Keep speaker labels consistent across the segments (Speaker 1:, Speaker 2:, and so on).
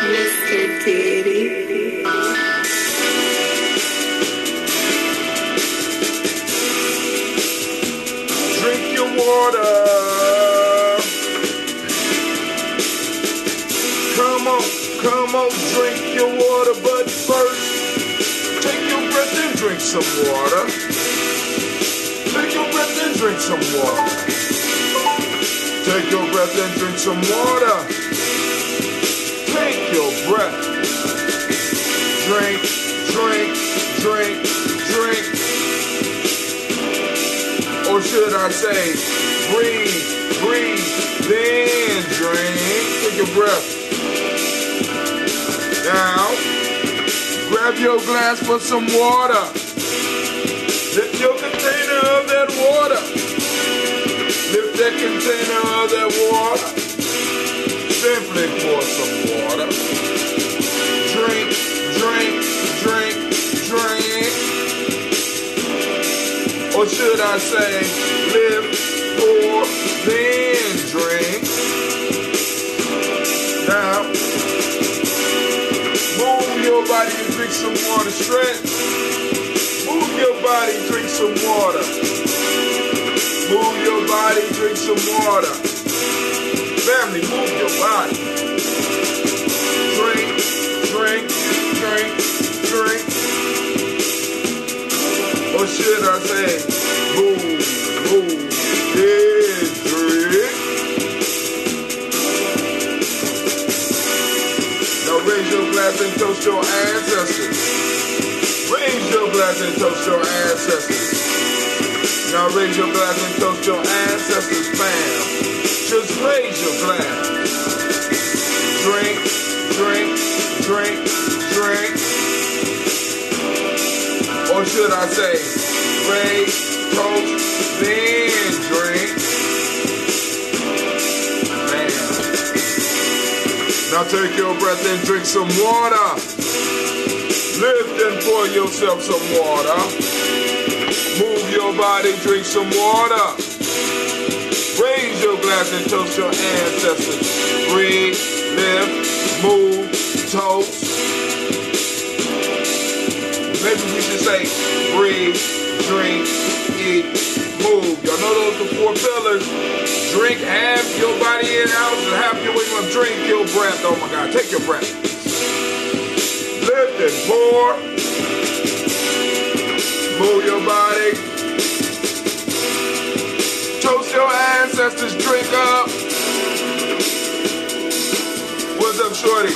Speaker 1: Mr. Diddy.
Speaker 2: Drink your water. Come on, drink your water, but first, take your breath and drink some water. Take your breath and drink some water. Take your breath and drink some water. Take your breath. Drink, drink, drink, drink. Or should I say, breathe, breathe, then drink. Take your breath. Now, grab your glass for some water. Lift your container of that water. Lift that container of that water. Simply pour some water. Drink, drink, drink, drink. Or should I say, lift, pour, then drink. Now, move your body and drink some water. Stretch. Move your body, drink some water. Move your body, drink some water. Family, move your body. Drink, drink, drink, drink. Or should I say, move, yeah, drink. Now raise your glass and toast your ancestors. Raise your glass and toast your ancestors. Now raise your glass and toast your ancestors, fam. Just raise your glass. Drink, drink, drink, drink. Or should I say, raise, toast, then drink. Man. Now take your breath and drink some water. Lift and pour yourself some water. Move your body, drink some water. Raise your glass and toast your ancestors. Breathe, lift, move, toast. Maybe we should say, breathe, drink, eat, move. Y'all know those are the 4 pillars. Drink half your body in out and half your way you drink your breath. Oh my God, take your breath. Lift and pour. Move your body. Toast your ancestors. Drink up. What's up, shorty?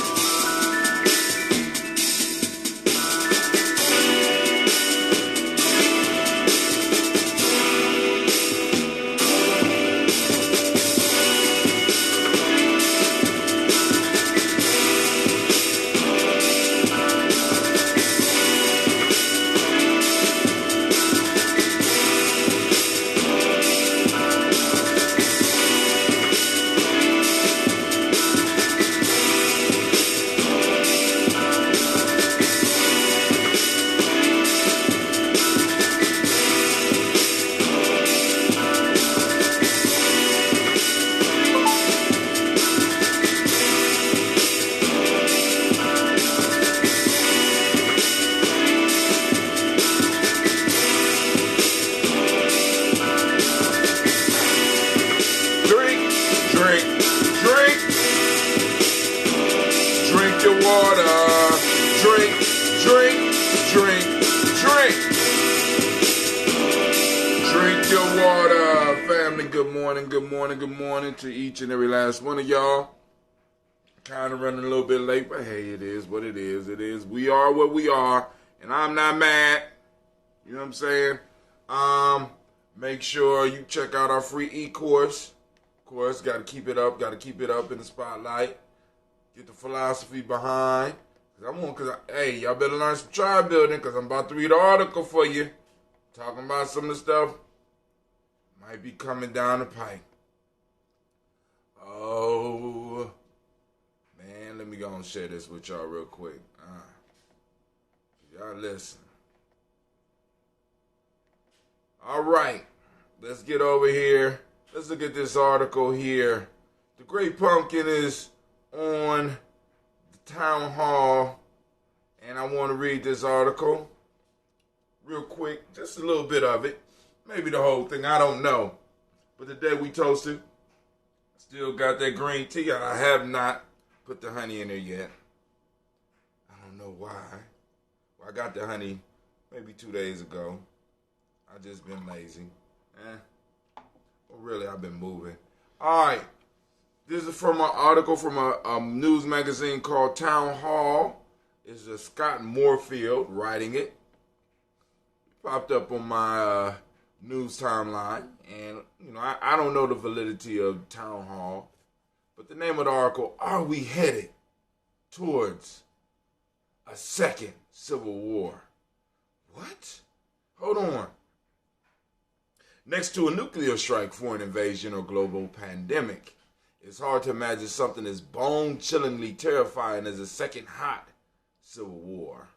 Speaker 2: Good morning to each and every last one of y'all. Kind of running a little bit late, but hey, it is what it is. It is. We are what we are, and I'm not mad. You know what I'm saying? Make sure you check out our free e-course. Of course, got to keep it up. Got to keep it up in the spotlight. Get the philosophy behind. Hey, y'all better learn some tribe building because I'm about to read an article for you. Talking about some of the stuff might be coming down the pipe. Oh, man, let me go and share this with y'all real quick. Y'all listen. All right, let's get over here. Let's look at this article here. The Great Pumpkin is on the Town Hall, and I want to read this article real quick, just a little bit of it. Maybe the whole thing, I don't know. But the day we toasted, still got that green tea. I have not put the honey in there yet. I don't know why. Well, I got the honey maybe 2 days ago. I just been lazy. Well, really, I've been moving. All right. This is from an article from a news magazine called Town Hall. It's Scott Moorfield writing it. Popped up on my news timeline. And, I don't know the validity of Town Hall. But the name of the article, Are We Headed Towards a Second Civil War? What? Hold on. Next to a nuclear strike, foreign invasion, or global pandemic, it's hard to imagine something as bone-chillingly terrifying as a second hot civil war.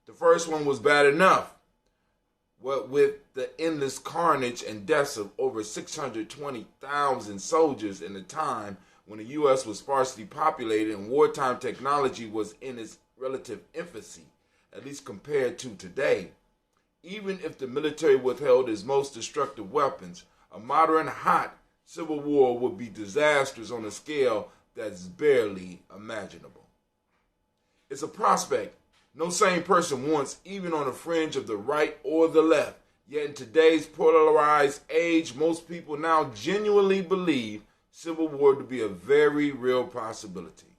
Speaker 2: The first one was bad enough. What with the endless carnage and deaths of over 620,000 soldiers in a time when the U.S. was sparsely populated and wartime technology was in its relative infancy, at least compared to today. Even if the military withheld its most destructive weapons, a modern hot civil war would be disastrous on a scale that's barely imaginable. It's a prospect no sane person wants, even on the fringe of the right or the left. Yet in today's polarized age, most people now genuinely believe civil war to be a very real possibility.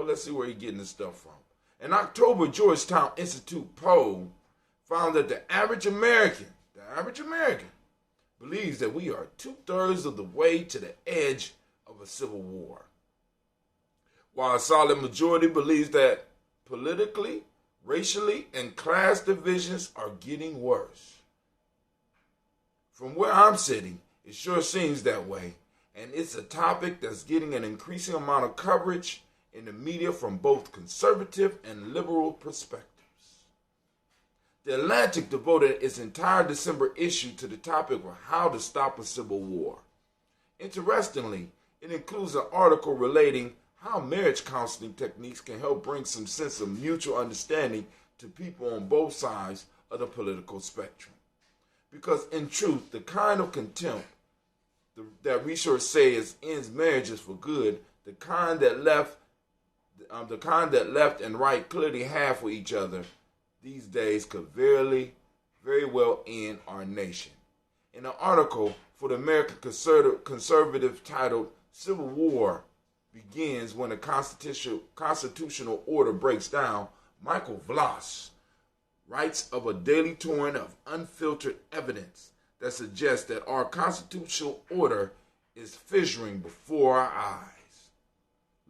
Speaker 2: Let's see where he's getting this stuff from. An October Georgetown Institute poll found that the average American believes that we are 2/3 of the way to the edge of a civil war, while a solid majority believes that politically, racially, and class divisions are getting worse. From where I'm sitting, it sure seems that way, and it's a topic that's getting an increasing amount of coverage in the media from both conservative and liberal perspectives. The Atlantic devoted its entire December issue to the topic of how to stop a civil war. Interestingly, it includes an article relating how marriage counseling techniques can help bring some sense of mutual understanding to people on both sides of the political spectrum. Because in truth, the kind of contempt that research says ends marriages for good, the kind that left and right clearly have for each other these days could very well end our nation. In an article for the American Conservative titled Civil War Begins When a Constitutional Order Breaks Down, Michael Vlas writes of a daily torrent of unfiltered evidence that suggests that our constitutional order is fissuring before our eyes.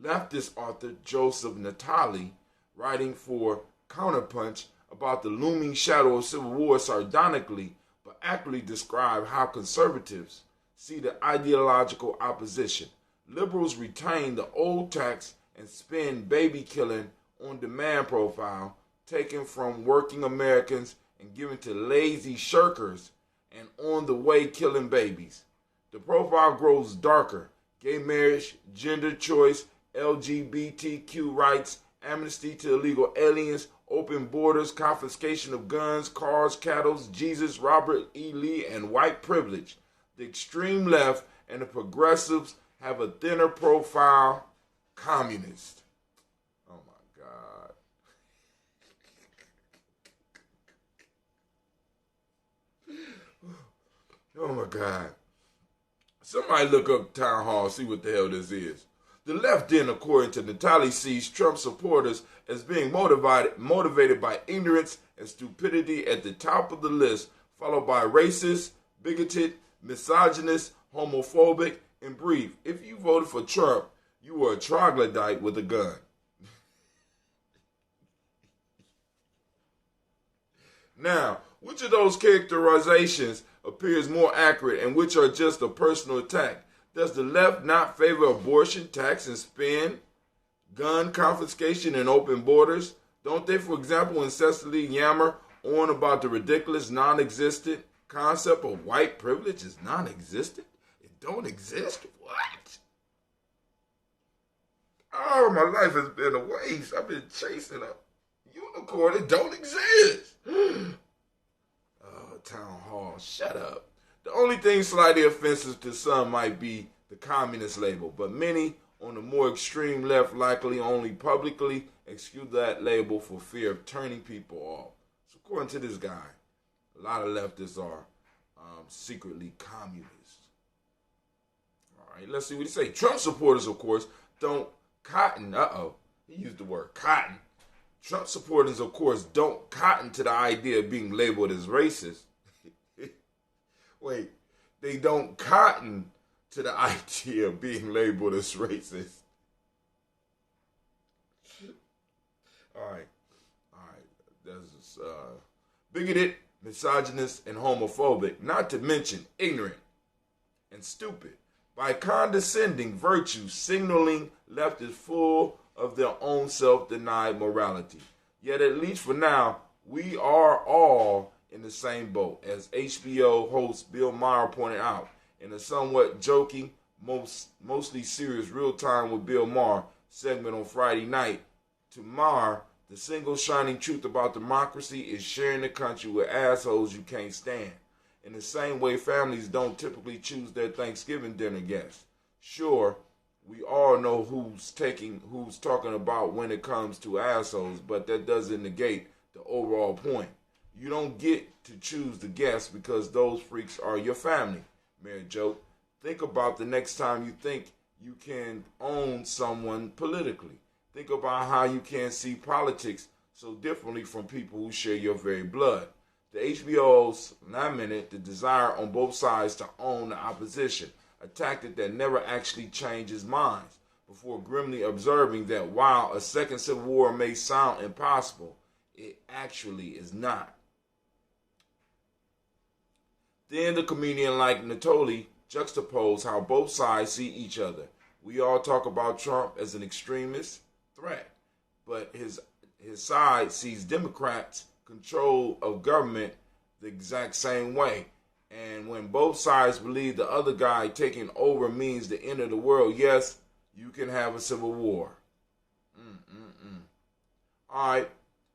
Speaker 2: Leftist author Joseph Natali, writing for Counterpunch about the looming shadow of civil war, sardonically but accurately described how conservatives see the ideological opposition. Liberals retain the old tax and spend baby-killing on-demand profile taken from working Americans and given to lazy shirkers and on-the-way killing babies. The profile grows darker. Gay marriage, gender choice, LGBTQ rights, amnesty to illegal aliens, open borders, confiscation of guns, cars, cattle, Jesus, Robert E. Lee, and white privilege. The extreme left and the progressives have a thinner profile, communist. Oh my God. Oh my God. Somebody look up Town Hall, see what the hell this is. The left then, according to Natali, sees Trump supporters as being motivated by ignorance and stupidity at the top of the list, followed by racist, bigoted, misogynist, homophobic, in brief. If you voted for Trump, you were a troglodyte with a gun. Now, which of those characterizations appears more accurate and which are just a personal attack? Does the left not favor abortion, tax and spend, gun confiscation, and open borders? Don't they, for example, incessantly yammer on about the ridiculous, non-existent concept of white privilege is non-existent? It don't exist? What? far, my life has been a waste. I've been chasing a unicorn that don't exist. Town hall, shut up. The only thing slightly offensive to some might be the communist label, but many on the more extreme left likely only publicly excuse that label for fear of turning people off. So according to this guy, a lot of leftists are secretly communists. All right, let's see what he say. Trump supporters, of course, don't cotton. He used the word cotton. Trump supporters, of course, don't cotton to the idea of being labeled as racist. Wait, they don't cotton to the idea of being labeled as racist. All right. That's bigoted, misogynist, and homophobic, not to mention ignorant and stupid. By condescending virtue, signaling left is full of their own self-denied morality. Yet at least for now, we are all in the same boat, as HBO host Bill Maher pointed out in a somewhat joking, mostly serious Real Time with Bill Maher segment on Friday night. To Maher, the single shining truth about democracy is sharing the country with assholes you can't stand. In the same way, families don't typically choose their Thanksgiving dinner guests. Sure, we all know who's talking about when it comes to assholes, but that doesn't negate the overall point. You don't get to choose the guests because those freaks are your family. Mayor joke. Think about the next time you think you can own someone politically. Think about how you can see politics so differently from people who share your very blood. The HBO's lamented the desire on both sides to own the opposition, a tactic that never actually changes minds, before grimly observing that while a second civil war may sound impossible, it actually is not. Then the comedian like Natoli juxtaposed how both sides see each other. We all talk about Trump as an extremist threat, but his side sees Democrats' control of government the exact same way. And when both sides believe the other guy taking over means the end of the world, yes, you can have a civil war. All right,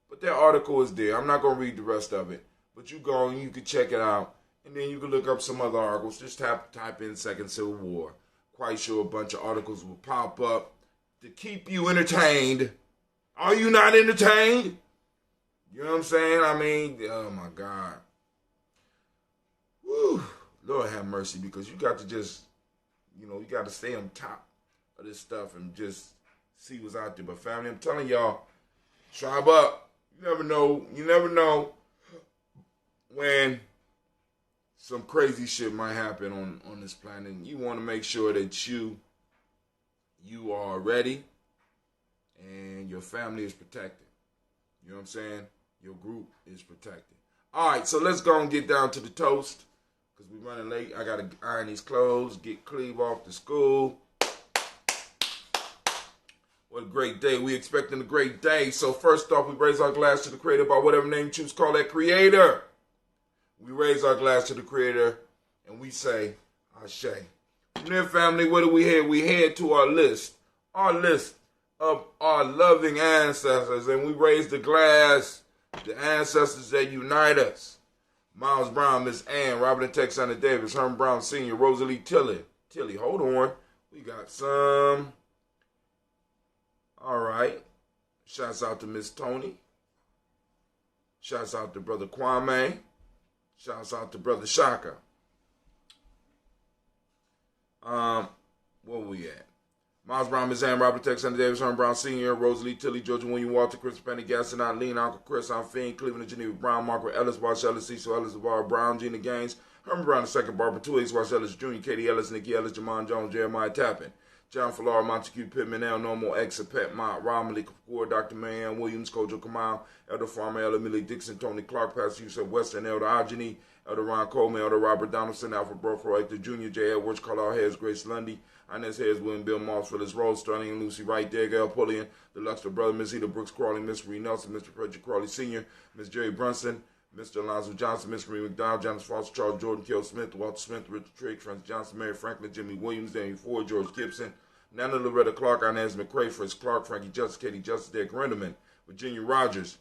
Speaker 2: but that article is there. I'm not going to read the rest of it, but you go and you can check it out. And then you can look up some other articles. Just type in Second Civil War. Quite sure a bunch of articles will pop up to keep you entertained. Are you not entertained? You know what I'm saying? I mean, oh my God. Woo. Lord have mercy, because you got to just, you got to stay on top of this stuff and just see what's out there. But family, I'm telling y'all, tribe up. You never know. You never know when some crazy shit might happen on this planet. You want to make sure that you are ready and your family is protected. You know what I'm saying? Your group is protected. All right, so let's go and get down to the toast because we're running late. I got to iron these clothes, get Cleve off to school. What a great day. We expecting a great day. So first off, we raise our glass to the Creator by whatever name you choose to call that Creator. We raise our glass to the Creator, and we say, Ashe. And then, family, what do we head? We head to our list of our loving ancestors, and we raise the glass, the ancestors that unite us. Miles Brown, Miss Ann, Robert and Texana Davis, Herman Brown Sr., Rosalie Tilly, hold on. We got some. All right. Shouts out to Miss Tony. Shouts out to Brother Kwame. Shouts out to Brother Shaka. Where we at? Miles Brown, Miss Ann, Robert Texana Davis, Herman Brown Sr., Rosalie Tilly, Georgia William Walter, Chris Pendergaston, Eileen, Uncle Chris, I'm Fiend, Cleveland, Geneva Brown, Margaret Ellis, Wash Ellis, Cecil Ellis, LeVar Brown, Gina Gaines, Herman Brown II, Barbara Two Wash Ellis Jr., Katie Ellis, Nikki Ellis, Jamon Jones, Jeremiah Tappan, John Falar, Montague Pittman, L. Normal, X, Pet Mott, Ron Malik Kapoor, Dr. Marianne Williams, Kojo Kamal, Elder Farmer, Ella Millie Dixon, Tony Clark, Pastor Yusuf Weston, Elder Ageni, Elder Ron Coleman, Elder Robert Donaldson, Alfred Brofro, Hector Jr., J. Edwards, Carlisle Hayes, Grace Lundy, Inez Hayes, William Bill Moss, Phyllis Rose, Sterling and Lucy Wright, Gail Pullian, the Luxor Brother, Miss Eda Brooks Crawley, Miss Marie Nelson, Mr. Frederick Crawley Sr., Miss Jerry Brunson, Mr. Alonzo Johnson, Miss Marie McDowell, Janice Foster, Charles Jordan, Kill Smith, Walter Smith, Richard Trigg, Francis Johnson, Mary Franklin, Jimmy Williams, Daniel Ford, George Gibson, Nana Loretta Clark, Inez McCrae, Fritz Clark, Frankie Justice, Katie Justice, Derek Renderman, Virginia Rogers,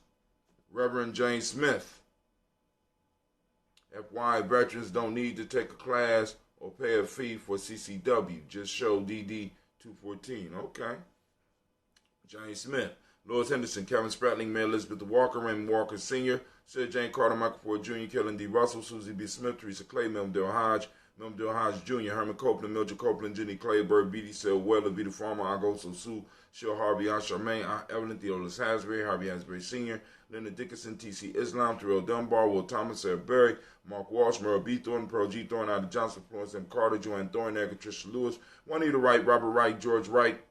Speaker 2: Reverend James Smith. FY, veterans don't need to take a class or pay a fee for CCW. Just show DD 214. Okay. James Smith, Lois Henderson, Kevin Spratling, Mary Elizabeth Walker, Raymond Walker Sr., Sarah Jane Carter, Michael Ford Jr., Kellen D. Russell, Susie B. Smith, Teresa Clay, Melvin Hodge, Jr., Herman Copeland, Mildred Copeland, Jenny Clayburg, B.D. Sell, Weller, Vita Farmer, Agoso Sue, Shil Harvey, Aunt Charmaine, Aunt Evelyn, Theodolus Hasbury, Harvey Hasbury Sr., Leonard Dickinson, T.C. Islam, Terrell Dunbar, Will Thomas, Sarah Berry, Mark Walsh, Merle B. Thornton, Pearl G. Thornton, Ida Johnson, Florence M. Carter, Joanne Thornton, Erica Tricia Lewis, Juanita Wright, Robert Wright, George Wright,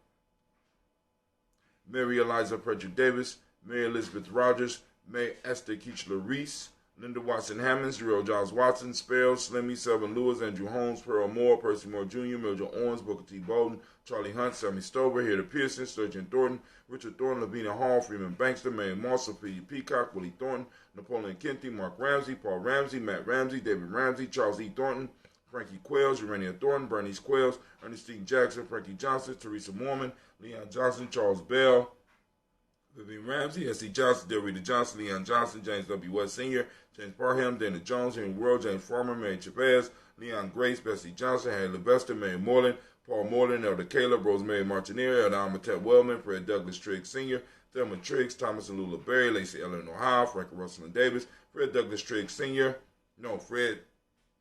Speaker 2: Mary Eliza Frederick Davis, Mary Elizabeth Rogers, May Esther Keechler Reese, Linda Watson Hammonds, Real Giles Watson, Spell, Slimmy, Selvin Lewis, Andrew Holmes, Pearl Moore, Percy Moore Jr., Mildred Owens, Booker T. Bolden, Charlie Hunt, Sammy Stover, Hilda Pearson, Sturgeon Thornton, Richard Thornton, Lavina Hall, Freeman Bankster, Mary Moss, Sophia Peacock, Willie Thornton, Napoleon Kenty, Mark Ramsey, Paul Ramsey, Matt Ramsey, David Ramsey, Charles E. Thornton, Frankie Quails, Urania Thornton, Bernice Quails, Ernestine Jackson, Frankie Johnson, Teresa Mormon, Leon Johnson, Charles Bell, Vivian Ramsey, S.C. Johnson, Delrita Johnson, Leon Johnson, James W. West Sr., James Parham, Dana Jones, Henry World, James Farmer, Mary Chavez, Leon Grace, Bessie Johnson, Harry Levester, Mary Moreland, Paul Moreland, Elder Caleb, Rosemary Martineer, Elder Amatet Wellman, Fred Douglas Triggs Sr., Thelma Triggs, Thomas and Lula Berry, Lacey Ellen Ohio, Frank Russell and Davis, Fred Douglas Triggs Sr., Fred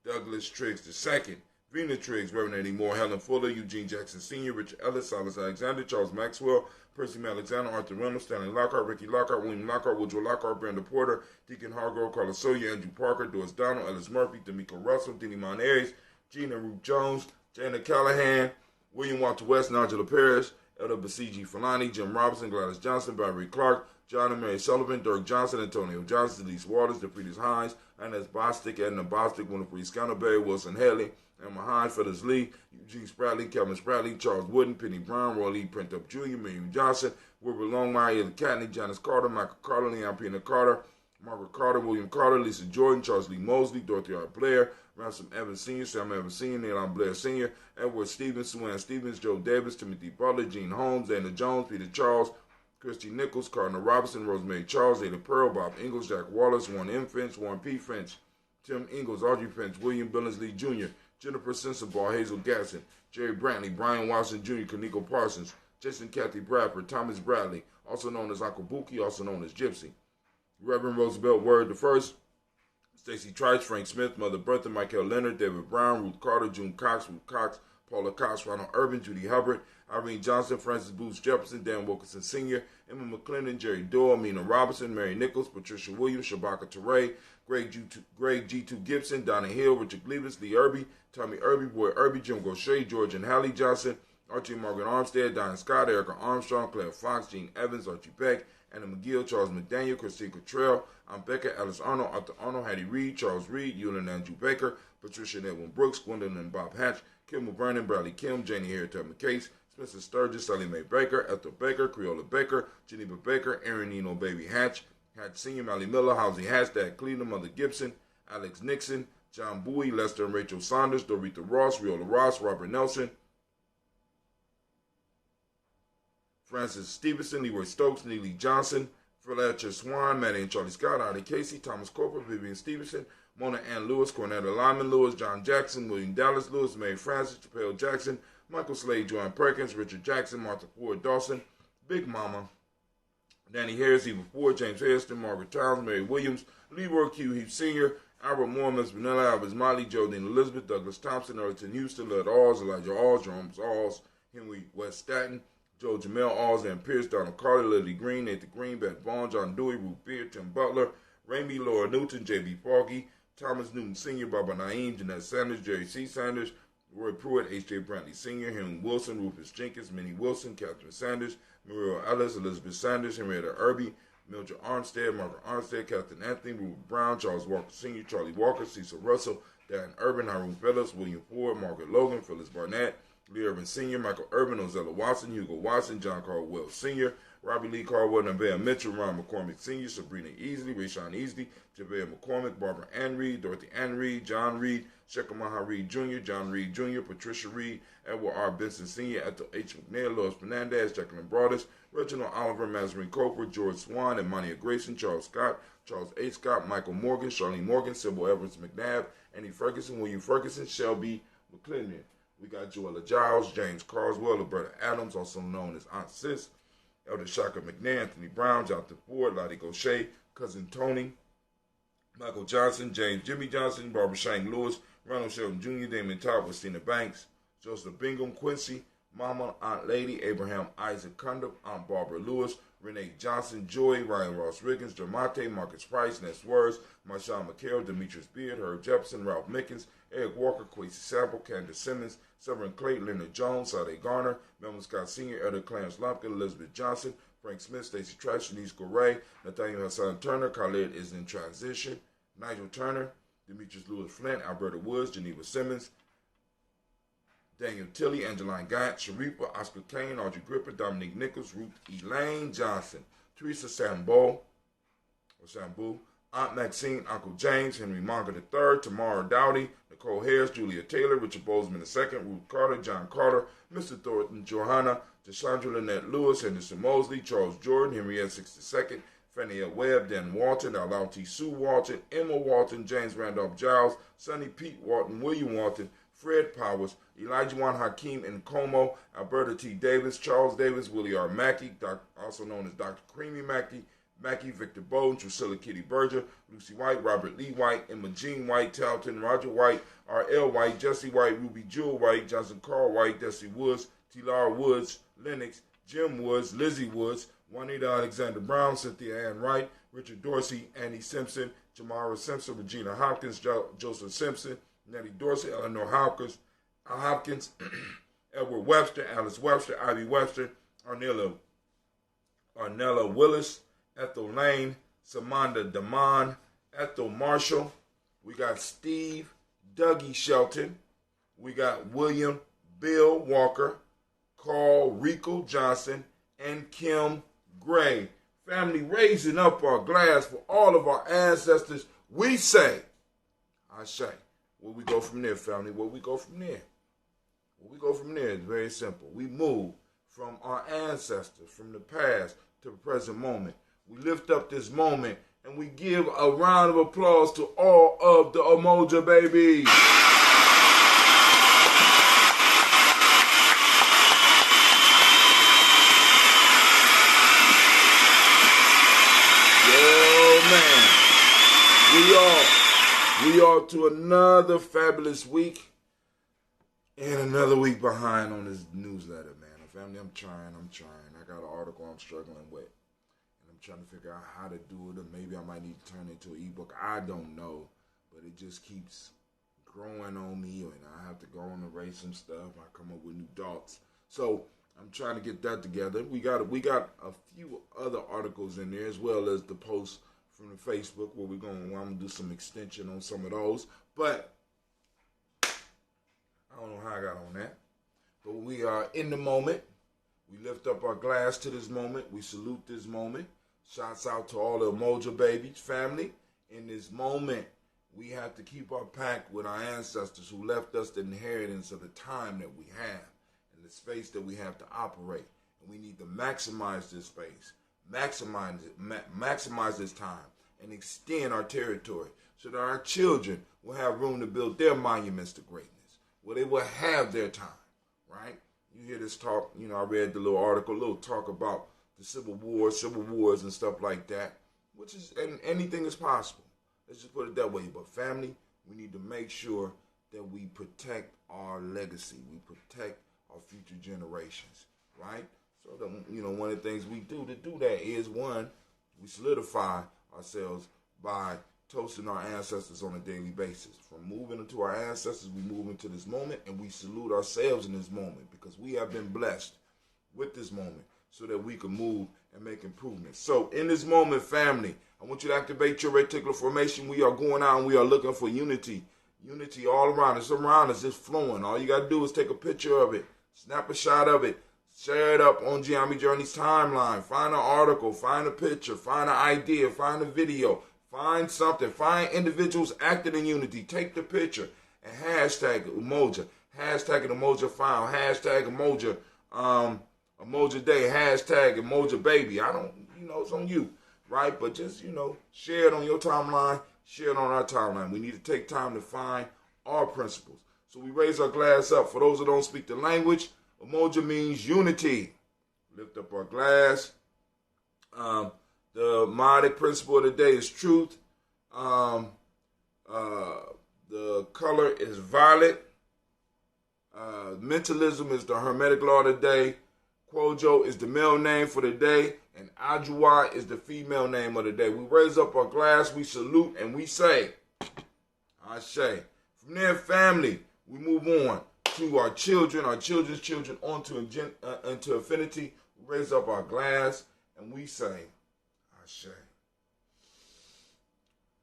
Speaker 2: Douglas Triggs II, Vena Triggs, Reverend Eddie Moore, Helen Fuller, Eugene Jackson Sr., Richard Ellis, Silas Alexander, Charles Maxwell, Percy Alexander, Arthur Reynolds, Stanley Lockhart, Ricky Lockhart, William Lockhart, Woodrow Lockhart, Brenda Porter, Deacon Hargrove, Carlos Sawyer, Andrew Parker, Doris Donald, Ellis Murphy, D'Amico Russell, Denny Monares, Gina Ruth Jones, Janet Callahan, William Walter West, Nigella Parrish, Elder Basiji Falani, Jim Robinson, Gladys Johnson, Barry Clark, John and Mary Sullivan, Dirk Johnson, Antonio Johnson, Denise Waters, DeFriedis Hines, Inez Bostic, Edna Bostic, Winifred Scannerberry, Wilson Hadley, Emma Hines, Phyllis Lee, Eugene Spratley, Kevin Spratley, Charles Wooden, Penny Brown, Roy Lee Print Up Jr., Miriam Johnson, Wilbur Longmire, Ella Catney, Janice Carter, Michael Carter, Leon Pena Carter, Margaret Carter, William Carter, Lisa Jordan, Charles Lee Mosley, Dorothy R. Blair, Ransom Evans Sr., Sam Evans Sr., Neilon Blair Sr., Edward Stevens, Sue Stevens, Joe Davis, Timothy Butler, Gene Holmes, Dana Jones, Peter Charles, Christy Nichols, Cardinal Robinson, Rosemary Charles, Ada Pearl, Bob Ingalls, Jack Wallace, Warren M. Finch, Warren P. Finch, Tim Ingalls, Audrey Finch, William Billingsley Jr., Jennifer Sensabaugh, Hazel Gasson, Jerry Brantley, Brian Watson Jr., Kaniko Parsons, Jason Kathy Bradford, Thomas Bradley, also known as Uncle Buki, also known as Gypsy, Reverend Roosevelt Word the First, Stacey Trice, Frank Smith, Mother Bertha, Michael Leonard, David Brown, Ruth Carter, June Cox, Ruth Cox, Paula Cox, Ronald Urban, Judy Hubbard, Irene Johnson, Francis Booth Jefferson, Dan Wilkinson Sr., Emma McClendon, Jerry Doyle, Mina Robinson, Mary Nichols, Patricia Williams, Shabaka Teray, Greg G2 Gibson, Donna Hill, Richard Gleavis, Lee Irby, Tommy Irby, Boy Irby, Jim Gaucher, George and Hallie Johnson, Archie and Margaret Armstead, Diane Scott, Erica Armstrong, Claire Fox, Gene Evans, Archie Beck, Anna McGill, Charles McDaniel, Christine Cottrell, Becca, Alice Arnold, Arthur Arnold, Hattie Reed, Charles Reed, Ewan Andrew Baker, Patricia and Edwin Brooks, Gwendolyn and Bob Hatch, Kim Vernon, Bradley Kim, Janie Harriet McCase, Spencer Sturgis, Sally Mae Baker, Ethel Baker, Creola Baker, Geneva Baker, Aaron Nino Baby Hatch, Hatch Sr., Mally Miller, Housie Hatch, Dad Cleveland, Mother Gibson, Alex Nixon, John Bowie, Lester and Rachel Saunders, Dorita Ross, Riola Ross, Robert Nelson, Francis Stevenson, Leroy Stokes, Neely Johnson, Fletcher Swan, Maddie and Charlie Scott, Artie Casey, Thomas Cooper, Vivian Stevenson, Mona Ann Lewis, Cornetta Lyman Lewis, John Jackson, William Dallas Lewis, Mary Francis, Chappelle Jackson, Michael Slade, Joanne Perkins, Richard Jackson, Martha Ford Dawson, Big Mama, Danny Harris, Eva Ford, James Hairston, Margaret Towns, Mary Williams, Leroy Q. Heath Sr., Albert Moore, Miss Vanilla, Alvis Molly, Jodine Elizabeth, Douglas Thompson, Erton Houston, Led Alls, Elijah Alls, Jerome Alls, Henry West Staten, Joe Jamel Alls, and Pierce, Donald Carter, Lily Green, Nathan Green, Beth Vaughn, John Dewey, Ruth Beard, Tim Butler, Raimi, Laura Newton, J.B. Foggy, Thomas Newton Sr., Baba Naeem, Jeanette Sanders, Jerry C. Sanders, Roy Pruitt, H.J. Brantley Sr., Henry Wilson, Rufus Jenkins, Minnie Wilson, Catherine Sanders, Muriel Ellis, Elizabeth Sanders, Henrietta Irby, Mildred Armstead, Margaret Armstead, Captain Anthony, Rupert Brown, Charles Walker Sr., Charlie Walker, Cecil Russell, Darren Urban, Haroon Phillips, William Ford, Margaret Logan, Phyllis Barnett, Lee Irvin Sr., Michael Irvin, Ozella Watson, Hugo Watson, John Carl Wells Sr., Robbie Lee Caldwell, Nevaeh Mitchell, Ron McCormick Sr., Sabrina Easley, Rayshawn Easley, Javea McCormick, Barbara Ann Reed, Dorothy Ann Reed, John Reed, Shekamaha Reed Jr., John Reed Jr., Patricia Reed, Edward R. Benson Sr., Ethel H. McNair, Lois Fernandez, Jacqueline Broadus, Reginald Oliver, Mazarine Coper, George Swan, Imania Grayson, Charles Scott, Charles A. Scott, Michael Morgan, Charlene Morgan, Sybil Evans McNabb, Annie Ferguson, William Ferguson, Shelby McClendon. We got Joella Giles, James Carswell, Roberta Adams, also known as Aunt Sis, Elder Shaka McNair, Anthony Brown, Jonathan Ford, Lottie Gaucher, Cousin Tony, Michael Johnson, James Jimmy Johnson, Barbara Shank Lewis, Ronald Shelton Jr., Damon Todd, Christina Banks, Joseph Bingham, Quincy, Mama, Aunt Lady, Abraham Isaac Cundiff, Aunt Barbara Lewis, Renee Johnson, Joy, Ryan Ross Riggins, Dermonte, Marcus Price, Ness Words, Marshawn McHale, Demetrius Beard, Herb Jefferson, Ralph Mickens, Eric Walker, Quincy Sample, Candace Simmons, Severin Clay, Leonard Jones, Sade Garner, Melvin Scott Sr., Elder Clarence Lumpkin, Elizabeth Johnson, Frank Smith, Stacey Trash, Denise Goray, Nathaniel Hassan Turner, Khalid is in transition, Nigel Turner, Demetrius Lewis Flint, Alberta Woods, Geneva Simmons, Daniel Tilley, Angeline Gant, Sharifa, Oscar Kane, Audrey Gripper, Dominique Nichols, Ruth Elaine Johnson, Teresa Sambu, Aunt Maxine, Uncle James, Henry Monga III, Tamara Dowdy, Nicole Harris, Julia Taylor, Richard Bozeman II, Ruth Carter, John Carter, Mr. Thornton, Johanna, Deshandra Lynette Lewis, Henderson Mosley, Charles Jordan, Henriette 62nd, Fanny L. Webb, Dan Walton, Alauti Sue Walton, Emma Walton, James Randolph Giles, Sonny Pete Walton, William Walton, Fred Powers, Elijah Juan Hakeem Nkomo, Alberta T. Davis, Charles Davis, Willie R. Mackey, also known as Dr. Creamy Mackey, Victor Bowden, Drusilla Kitty Berger, Lucy White, Robert Lee White, Emma Jean White, Talton, Roger White, R.L. White, Jesse White, Ruby Jewel White, Johnson Carl White, Desi Woods, T.Lar Woods, Lennox, Jim Woods, Lizzie Woods, Juanita Alexander Brown, Cynthia Ann Wright, Richard Dorsey, Annie Simpson, Jamara Simpson, Regina Hopkins, Joseph Simpson, Nettie Dorsey, Eleanor Hopkins, Edward Webster, Alice Webster, Ivy Webster, Arnella Willis, Ethel Lane, Samanda Damon, Ethel Marshall. We got Steve Dougie Shelton. We got William Bill Walker, Carl Rico Johnson, and Kim Gray. Family, raising up our glass for all of our ancestors. We say, I say. Where we go from there, family? Where we go from there? Where we go from there is very simple. We move from our ancestors, from the past to the present moment. We lift up this moment and we give a round of applause to all of the Umoja babies. We are to another fabulous week and another week behind on this newsletter, man. Family, I'm trying. I got an article I'm struggling with, and I'm trying to figure out how to do it, or maybe I might need to turn it into an ebook. I don't know, but it just keeps growing on me, and I have to go and erase some stuff. I come up with new thoughts. So I'm trying to get that together. We got a few other articles in there, as well as the post from the Facebook where I'm gonna do some extension on some of those. But I don't know how I got on that. But we are in the moment. We lift up our glass to this moment. We salute this moment. Shouts out to all the Umoja babies, family. In this moment, we have to keep our pact with our ancestors who left us the inheritance of the time that we have and the space that we have to operate. And we need to maximize this space, maximize this time, and extend our territory so that our children will have room to build their monuments to greatness, where they will have their time, right? You hear this talk, I read the little talk about the civil wars and stuff like that, and anything is possible. Let's just put it that way. But family, we need to make sure that we protect our legacy. We protect our future generations, right? So, one of the things we do to do that is, one, we solidify ourselves by toasting our ancestors on a daily basis. From moving into our ancestors, we move into this moment, and we salute ourselves in this moment because we have been blessed with this moment so that we can move and make improvements. So in this moment, family, I want you to activate your reticular formation. We are going out and we are looking for unity. Unity all around us. It's around us. It's flowing. All you got to do is take a picture of it. Snap a shot of it. Share it up on Gye-Nyame Journey's timeline. Find an article, find a picture, find an idea, find a video, find something. Find individuals acting in unity. Take the picture and hashtag Umoja. Hashtag Umoja found. Hashtag Umoja, Umoja Day. Hashtag Umoja Baby. I don't, it's on you, right? But just, share it on your timeline. Share it on our timeline. We need to take time to find our principles. So we raise our glass up. For those that don't speak the language, Umoja means unity. Lift up our glass. The modic principle of the day is truth. The color is violet. Mentalism is the hermetic law of the day. Kwojo is the male name for the day. And Ajua is the female name of the day. We raise up our glass, we salute, and we say, Ashe. From there, family, we move on to our children, our children's children, into infinity. We raise up our glass, and we say, Ashe.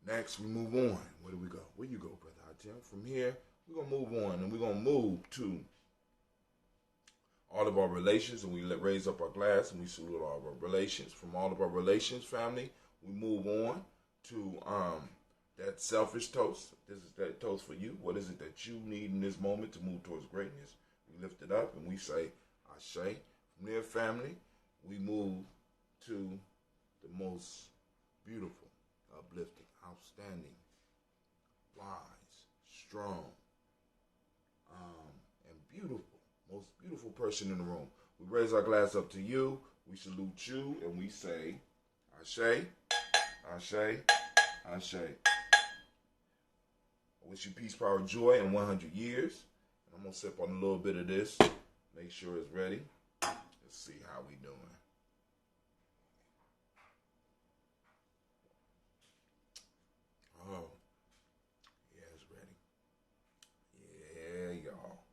Speaker 2: Next, we move on. Where do we go? Where you go, Brother Hatim? From here, we're going to move on, and we're going to move to all of our relations, and we raise up our glass, and we salute all of our relations. From all of our relations, family, we move on to that selfish toast. This is that toast for you. What is it that you need in this moment to move towards greatness? We lift it up, and we say, Ashe. From there, family, we move to the most beautiful, uplifting, outstanding, wise, strong, and beautiful, most beautiful person in the room. We raise our glass up to you. We salute you, and we say, Ashe, Ashe, Ashe. I wish you peace, power, joy in 100 years. And I'm going to sip on a little bit of this. Make sure it's ready. Let's see how we doing. Oh, yeah, it's ready. Yeah, y'all.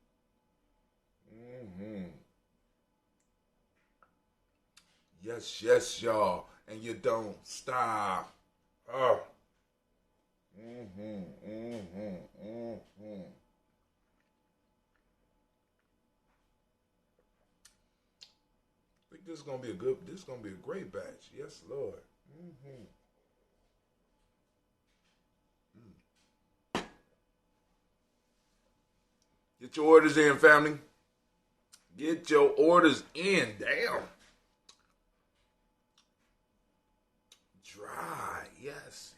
Speaker 2: Yes, yes, y'all. And you don't stop. Oh. I think this is gonna be a great batch. Yes, Lord. Get your orders in, family. Get your orders in. Damn. Dry. Yes.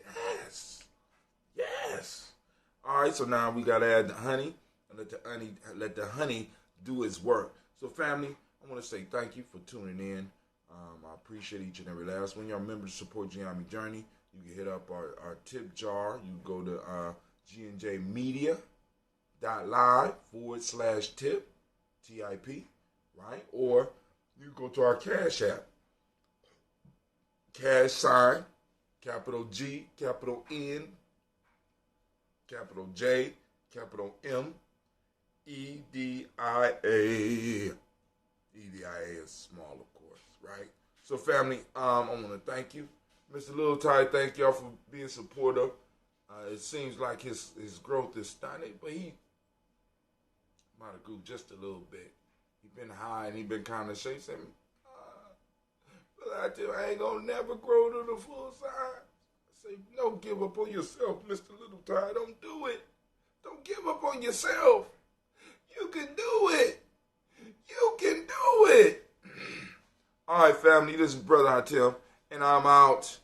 Speaker 2: All right, so now we got to add the honey and let the honey do its work. So, family, I want to say thank you for tuning in. I appreciate each and every last one. Y'all remember to support Gye-Nyame Journey. You can hit up our tip jar. You go to gnjmedia.live/tip, TIP, right? Or you go to our Cash App. Cash sign, capital G, capital N, capital J, capital M, EDIA. EDIA is small, of course, right? So, family, I want to thank you. Mr. Little Ty, thank y'all for being supportive. It seems like his growth is stunning, but he might have grew just a little bit. He's been high and he's been kind of shaky. But I ain't going to never grow to the full size. I say, don't give up on yourself, Mr. Little Ty. Don't do it. Don't give up on yourself. You can do it. You can do it. All right, family, this is Brother Hatim, and I'm out.